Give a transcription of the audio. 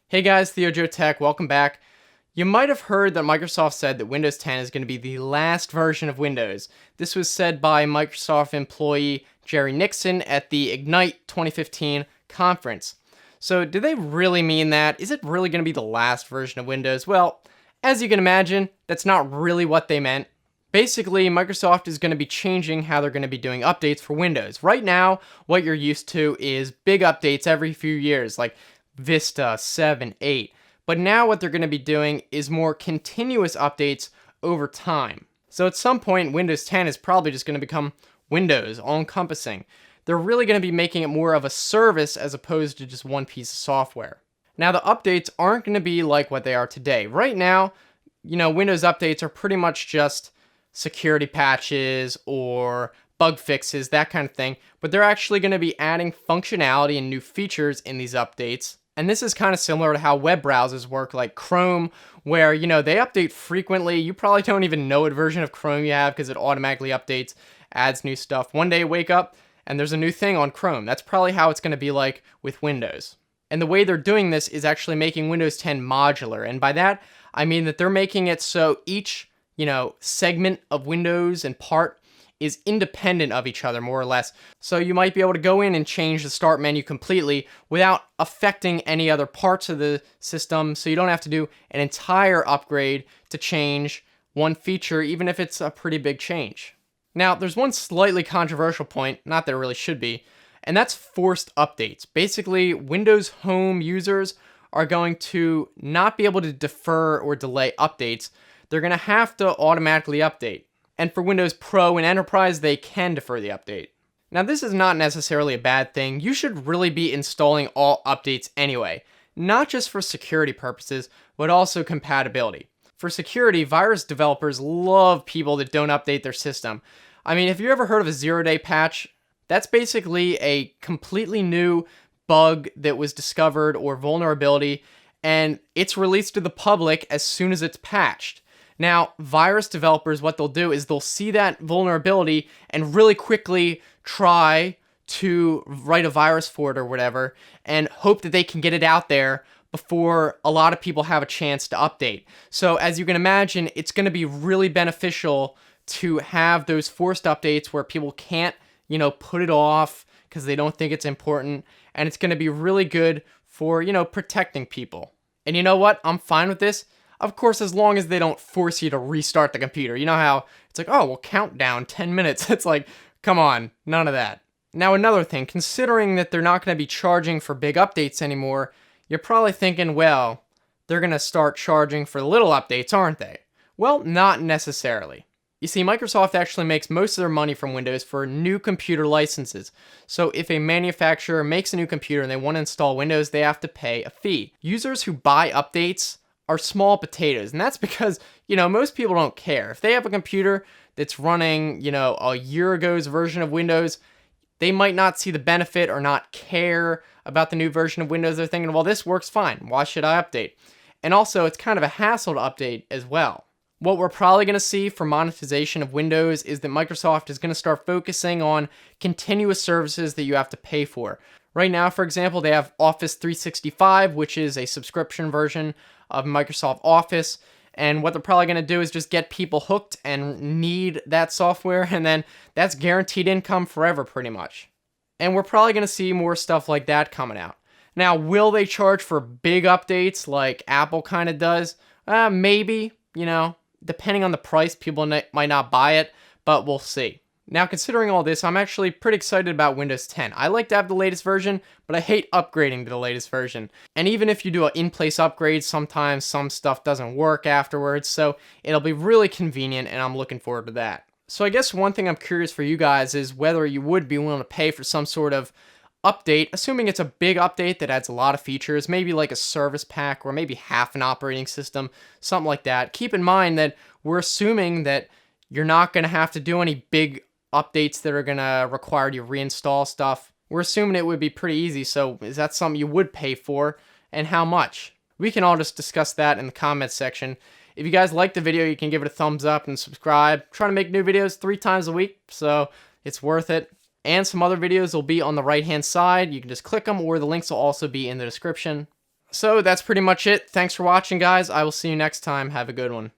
Hey guys, Theo Joe Tech, welcome back. You might have heard that Microsoft said that Windows 10 is going to be the last version of Windows. This was said by Microsoft employee Jerry Nixon at the Ignite 2015 conference. So, do they really mean that? Is it really going to be the last version of Windows? Well, as you can imagine, that's not really what they meant. Basically, Microsoft is going to be changing how they're going to be doing updates for Windows. Right now, what you're used to is big updates every few years, like Vista, 7, 8. But now what they're going to be doing is more continuous updates over time. So at some point, Windows 10 is probably just going to become Windows, all-encompassing. They're really going to be making it more of a service as opposed to just one piece of software. Now, the updates aren't going to be like what they are today. Right now, Windows updates are pretty much just security patches or bug fixes, that kind of thing. But they're actually going to be adding functionality and new features in these updates. And this is kind of similar to how web browsers work, like Chrome, where, they update frequently. You probably don't even know what version of Chrome you have because it automatically updates, adds new stuff. One day you wake up and there's a new thing on Chrome. That's probably how it's going to be like with Windows. And the way they're doing this is actually making Windows 10 modular. And by that, I mean that they're making it so each, segment of Windows and part is independent of each other, more or less. So you might be able to go in and change the start menu completely without affecting any other parts of the system, so you don't have to do an entire upgrade to change one feature, even if it's a pretty big change. Now, there's one slightly controversial point, not that it really should be, and that's forced updates. Basically, Windows Home users are going to not be able to defer or delay updates. They're going to have to automatically update. And for Windows Pro and Enterprise, they can defer the update. Now, this is not necessarily a bad thing. You should really be installing all updates anyway, not just for security purposes, but also compatibility. For security, virus developers love people that don't update their system. I mean, have you ever heard of a zero-day patch? That's basically a completely new bug that was discovered or vulnerability, and it's released to the public as soon as it's patched. Now, virus developers, what they'll do is they'll see that vulnerability and really quickly try to write a virus for it or whatever and hope that they can get it out there before a lot of people have a chance to update. So as you can imagine, it's going to be really beneficial to have those forced updates where people can't, put it off because they don't think it's important. And it's going to be really good for, protecting people. And you know what? I'm fine with this. Of course, as long as they don't force you to restart the computer. You know how it's like, oh, well, countdown 10 minutes. It's like, come on, none of that. Now, another thing, considering that they're not going to be charging for big updates anymore, you're probably thinking, well, they're going to start charging for little updates, aren't they? Well, not necessarily. You see, Microsoft actually makes most of their money from Windows for new computer licenses. So if a manufacturer makes a new computer and they want to install Windows, they have to pay a fee. Users who buy updates are small potatoes, and that's because, most people don't care. If they have a computer that's running, a year ago's version of Windows, they might not see the benefit or not care about the new version of Windows. They're thinking, well, this works fine. Why should I update? And also, it's kind of a hassle to update as well. What we're probably going to see for monetization of Windows is that Microsoft is going to start focusing on continuous services that you have to pay for. Right now, for example, they have Office 365, which is a subscription version of Microsoft Office. And what they're probably going to do is just get people hooked and need that software. And then that's guaranteed income forever, pretty much. And we're probably going to see more stuff like that coming out. Now, will they charge for big updates like Apple kind of does? Maybe, depending on the price, people might not buy it, but we'll see. Now, considering all this, I'm actually pretty excited about Windows 10. I like to have the latest version, but I hate upgrading to the latest version. And even if you do an in-place upgrade, sometimes some stuff doesn't work afterwards, so it'll be really convenient, and I'm looking forward to that. So I guess one thing I'm curious for you guys is whether you would be willing to pay for some sort of update, assuming it's a big update that adds a lot of features, maybe like a service pack or maybe half an operating system, something like that. Keep in mind that we're assuming that you're not going to have to do any big updates that are going to require you to reinstall stuff. We're assuming it would be pretty easy, so is that something you would pay for, and how much? We can all just discuss that in the comments section. If you guys liked the video, you can give it a thumbs up and subscribe. I'm trying to make new videos 3 times a week, so it's worth it. And some other videos will be on the right-hand side. You can just click them, or the links will also be in the description. So that's pretty much it. Thanks for watching, guys. I will see you next time. Have a good one.